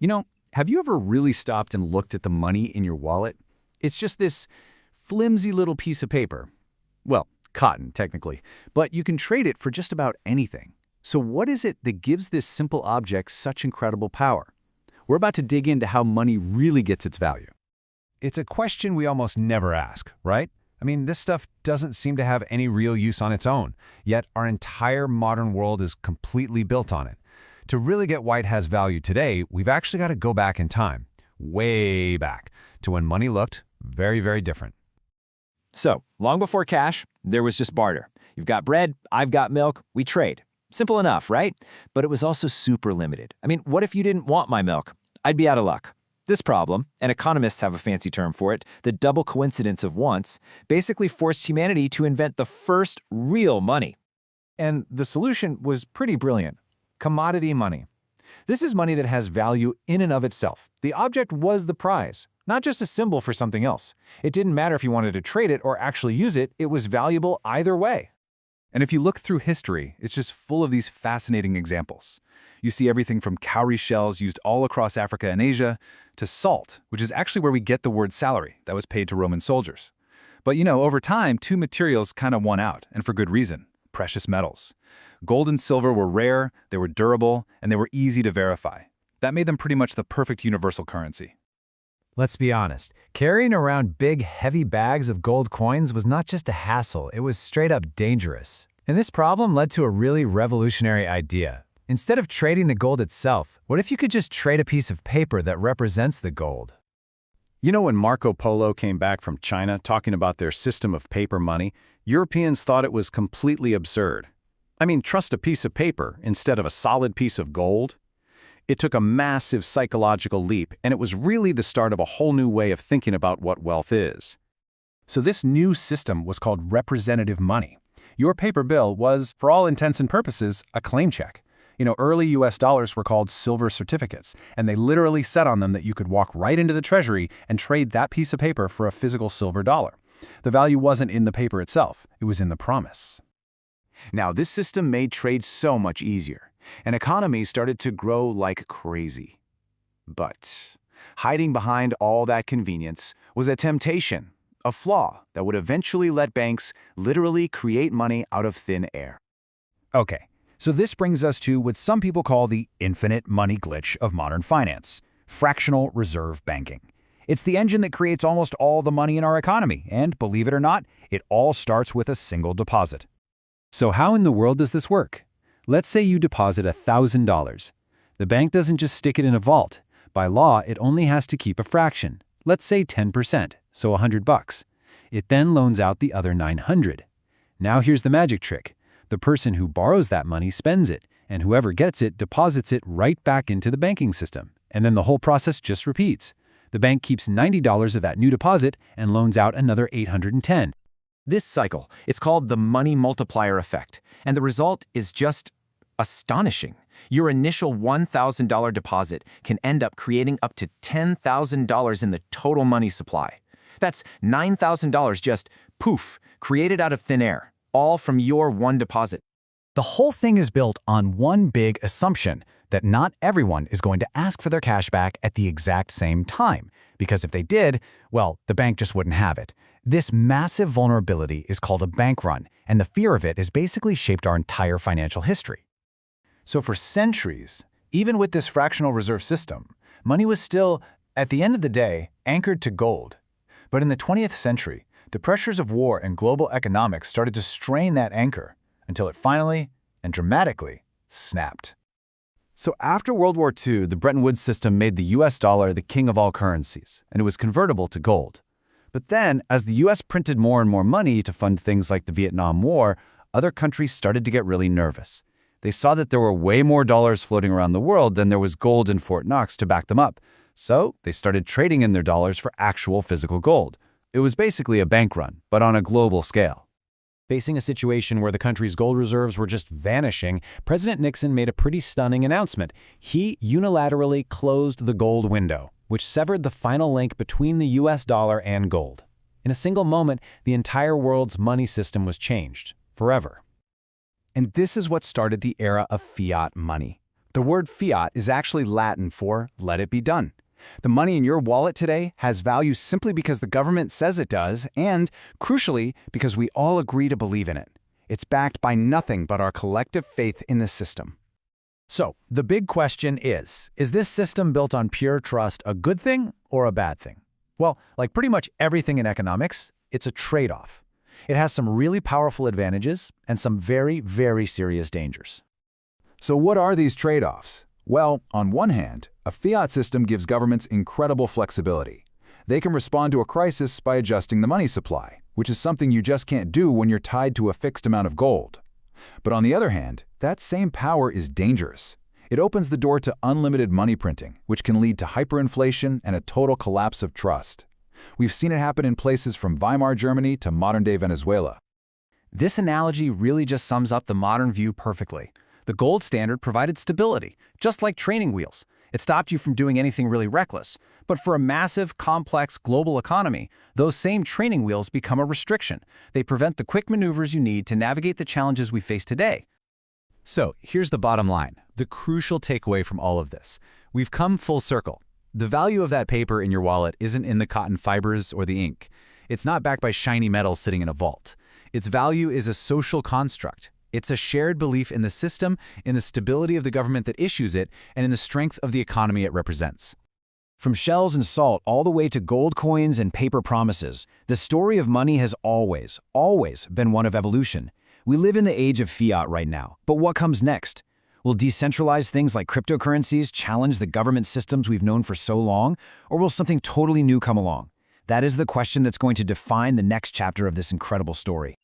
You know, have you ever really stopped and looked at the money in your wallet? It's just this flimsy little piece of paper. Well, cotton, technically, but you can trade it for just about anything. So what is it that gives this simple object such incredible power? We're about to dig into how money really gets its value. It's a question we almost never ask, right? I mean, this stuff doesn't seem to have any real use on its own, yet our entire modern world is completely built on it. To really get why it has value today, we've actually got to go back in time, way back, to when money looked very, very different. So, long before cash, there was just barter. You've got bread, I've got milk, we trade. Simple enough, right? But it was also super limited. I mean, what if you didn't want my milk? I'd be out of luck. This problem, and economists have a fancy term for it, the double coincidence of wants, basically forced humanity to invent the first real money. And the solution was pretty brilliant. Commodity money. This is money that has value in and of itself. The object was the prize, not just a symbol for something else. It didn't matter if you wanted to trade it or actually use it, it was valuable either way. And if you look through history, it's just full of these fascinating examples. You see everything from cowrie shells used all across Africa and Asia to salt, which is actually where we get the word salary that was paid to Roman soldiers. But over time, two materials kind of won out, and for good reason: precious metals. Gold and silver were rare, they were durable, and they were easy to verify. That made them pretty much the perfect universal currency. Let's be honest, carrying around big, heavy bags of gold coins was not just a hassle, it was straight up dangerous. And this problem led to a really revolutionary idea. Instead of trading the gold itself, what if you could just trade a piece of paper that represents the gold? You know, when Marco Polo came back from China talking about their system of paper money, Europeans thought it was completely absurd. I mean, trust a piece of paper instead of a solid piece of gold? It took a massive psychological leap, and it was really the start of a whole new way of thinking about what wealth is. So this new system was called representative money. Your paper bill was, for all intents and purposes, a claim check. Early US dollars were called silver certificates, and they literally said on them that you could walk right into the treasury and trade that piece of paper for a physical silver dollar. The value wasn't in the paper itself, it was in the promise. Now, this system made trade so much easier, and economies started to grow like crazy. But hiding behind all that convenience was a temptation, a flaw that would eventually let banks literally create money out of thin air. Okay, so this brings us to what some people call the infinite money glitch of modern finance: fractional reserve banking. It's the engine that creates almost all the money in our economy, and believe it or not, it all starts with a single deposit. So how in the world does this work? Let's say you deposit $1,000. The bank doesn't just stick it in a vault. By law, it only has to keep a fraction. Let's say 10%, so $100. It then loans out the other $900. Now here's the magic trick. The person who borrows that money spends it, and whoever gets it deposits it right back into the banking system. And then the whole process just repeats. The bank keeps $90 of that new deposit and loans out another $810. This cycle, it's called the money multiplier effect, and the result is just astonishing. Your initial $1,000 deposit can end up creating up to $10,000 in the total money supply. That's $9,000 just, poof, created out of thin air, all from your one deposit. The whole thing is built on one big assumption, that not everyone is going to ask for their cash back at the exact same time, because if they did, well, the bank just wouldn't have it. This massive vulnerability is called a bank run, and the fear of it has basically shaped our entire financial history. So for centuries, even with this fractional reserve system, money was still, at the end of the day, anchored to gold. But in the 20th century, the pressures of war and global economics started to strain that anchor until it finally, and dramatically, snapped. So after World War II, the Bretton Woods system made the US dollar the king of all currencies, and it was convertible to gold. But then, as the US printed more and more money to fund things like the Vietnam War, other countries started to get really nervous. They saw that there were way more dollars floating around the world than there was gold in Fort Knox to back them up. So they started trading in their dollars for actual physical gold. It was basically a bank run, but on a global scale. Facing a situation where the country's gold reserves were just vanishing, President Nixon made a pretty stunning announcement. He unilaterally closed the gold window, which severed the final link between the US dollar and gold. In a single moment, the entire world's money system was changed, forever. And this is what started the era of fiat money. The word fiat is actually Latin for let it be done. The money in your wallet today has value simply because the government says it does, and, crucially, because we all agree to believe in it. It's backed by nothing but our collective faith in the system. So, the big question is this system built on pure trust a good thing or a bad thing? Well, like pretty much everything in economics, it's a trade-off. It has some really powerful advantages and some very, very serious dangers. So what are these trade-offs? Well, on one hand, a fiat system gives governments incredible flexibility. They can respond to a crisis by adjusting the money supply, which is something you just can't do when you're tied to a fixed amount of gold. But on the other hand, that same power is dangerous. It opens the door to unlimited money printing, which can lead to hyperinflation and a total collapse of trust. We've seen it happen in places from Weimar Germany to modern-day Venezuela. This analogy really just sums up the modern view perfectly. The gold standard provided stability, just like training wheels. It stopped you from doing anything really reckless. But for a massive, complex, global economy, those same training wheels become a restriction. They prevent the quick maneuvers you need to navigate the challenges we face today. So, here's the bottom line, the crucial takeaway from all of this. We've come full circle. The value of that paper in your wallet isn't in the cotton fibers or the ink. It's not backed by shiny metal sitting in a vault. Its value is a social construct. It's a shared belief in the system, in the stability of the government that issues it, and in the strength of the economy it represents. From shells and salt all the way to gold coins and paper promises, the story of money has always, always been one of evolution. We live in the age of fiat right now, but what comes next? Will decentralized things like cryptocurrencies challenge the government systems we've known for so long, or will something totally new come along? That is the question that's going to define the next chapter of this incredible story.